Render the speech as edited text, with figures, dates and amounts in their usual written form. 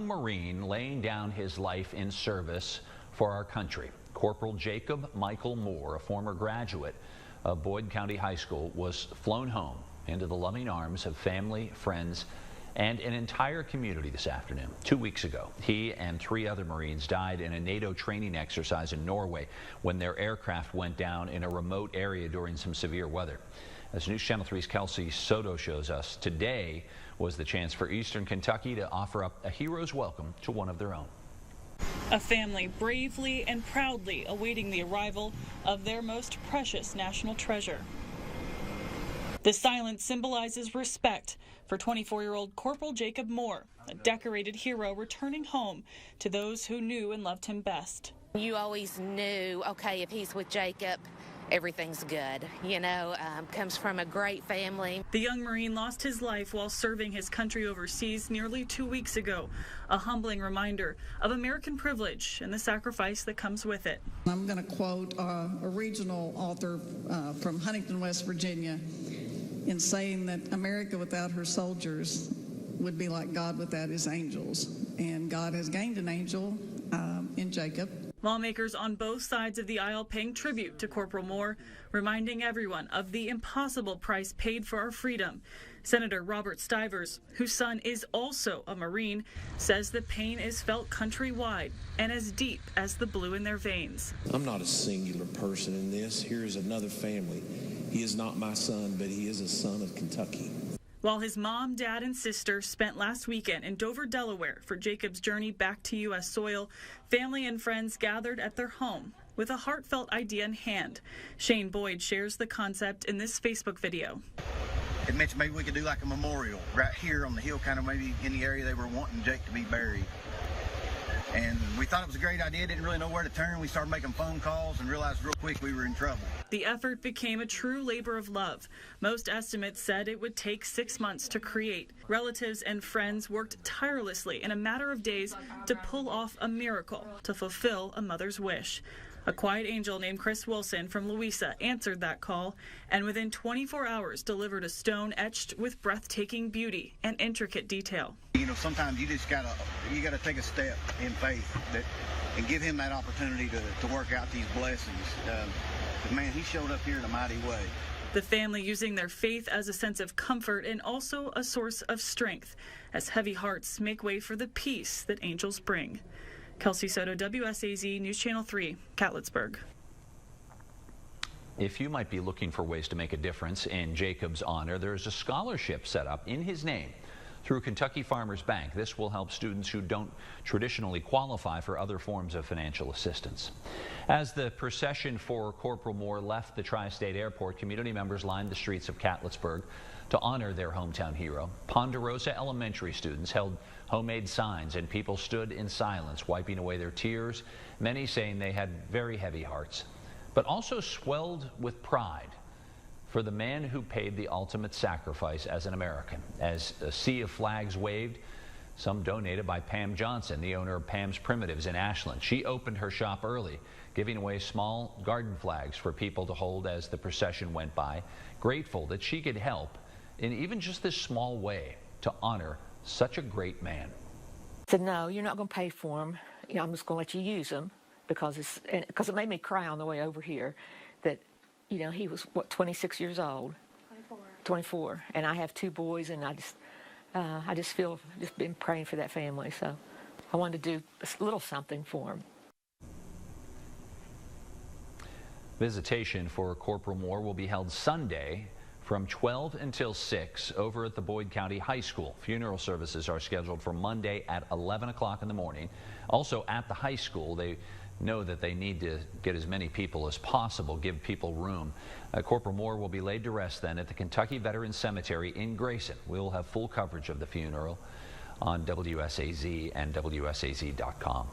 young Marine laying down his life in service for our country. Corporal Jacob Michael Moore, a former graduate of Boyd County High School, was flown home into the loving arms of family, friends, and an entire community this afternoon. 2 weeks ago, he and 3 other Marines died in a NATO training exercise in Norway when their aircraft went down in a remote area during some severe weather. As News Channel 3's Kelsey Soto shows us, today was the chance for Eastern Kentucky to offer up a hero's welcome to one of their own. A family bravely and proudly awaiting the arrival of their most precious national treasure. The silence symbolizes respect for 24-year-old Corporal Jacob Moore, a decorated hero returning home to those who knew and loved him best. You always knew, okay, if he's with Jacob, everything's good. You know, comes from a great family. The young Marine lost his life while serving his country overseas nearly 2 weeks ago. A humbling reminder of American privilege and the sacrifice that comes with it. I'm going to quote a regional author from Huntington, West Virginia, in saying that America without her soldiers would be like God without his angels. And God has gained an angel in Jacob. Lawmakers on both sides of the aisle paying tribute to Corporal Moore, reminding everyone of the impossible price paid for our freedom. Senator Robert Stivers, whose son is also a Marine, says the pain is felt countrywide and as deep as the blue in their veins. I'm not a singular person in this. Here is another family. He is not my son, but he is a son of Kentucky. While his mom, dad, and sister spent last weekend in Dover, Delaware for Jacob's journey back to U.S. soil, family and friends gathered at their home with a heartfelt idea in hand. Shane Boyd shares the concept in this Facebook video. It mentioned maybe we could do like a memorial right here on the hill, kind of maybe in the area they were wanting Jake to be buried. And we thought it was a great idea, didn't really know where to turn. We started making phone calls and realized real quick we were in trouble. The effort became a true labor of love. Most estimates said it would take 6 months to create. Relatives and friends worked tirelessly in a matter of days to pull off a miracle, to fulfill a mother's wish. A quiet angel named Chris Wilson from Louisa answered that call, and within 24 hours delivered a stone etched with breathtaking beauty and intricate detail. You know, sometimes you just gotta take a step in faith and give him that opportunity to work out these blessings. But man, he showed up here in a mighty way. The family using their faith as a sense of comfort and also a source of strength as heavy hearts make way for the peace that angels bring. Kelsey Soto, WSAZ News Channel 3, Catlettsburg. If you might be looking for ways to make a difference in Jacob's honor, there's a scholarship set up in his name through Kentucky Farmers Bank. This will help students who don't traditionally qualify for other forms of financial assistance. As the procession for Corporal Moore left the Tri-State Airport, community members lined the streets of Catlettsburg to honor their hometown hero. Ponderosa Elementary students held homemade signs and people stood in silence, wiping away their tears, many saying they had very heavy hearts, but also swelled with pride for the man who paid the ultimate sacrifice as an American. As a sea of flags waved, some donated by Pam Johnson, the owner of Pam's Primitives in Ashland. She opened her shop early, giving away small garden flags for people to hold as the procession went by, grateful that she could help in even just this small way to honor such a great man. I said, no, you're not going to pay for them. You know, I'm just going to let you use them because it made me cry on the way over here that, you know, he was, what, 26 years old? 24. And I have 2 boys, and I just feel just been praying for that family. So I wanted to do a little something for him. Visitation for Corporal Moore will be held Sunday from 12 until 6 over at the Boyd County High School. Funeral services are scheduled for Monday at 11 o'clock in the morning. Also at the high school, they know that they need to get as many people as possible, give people room. Corporal Moore will be laid to rest then at the Kentucky Veterans Cemetery in Grayson. We'll have full coverage of the funeral on WSAZ and WSAZ.com.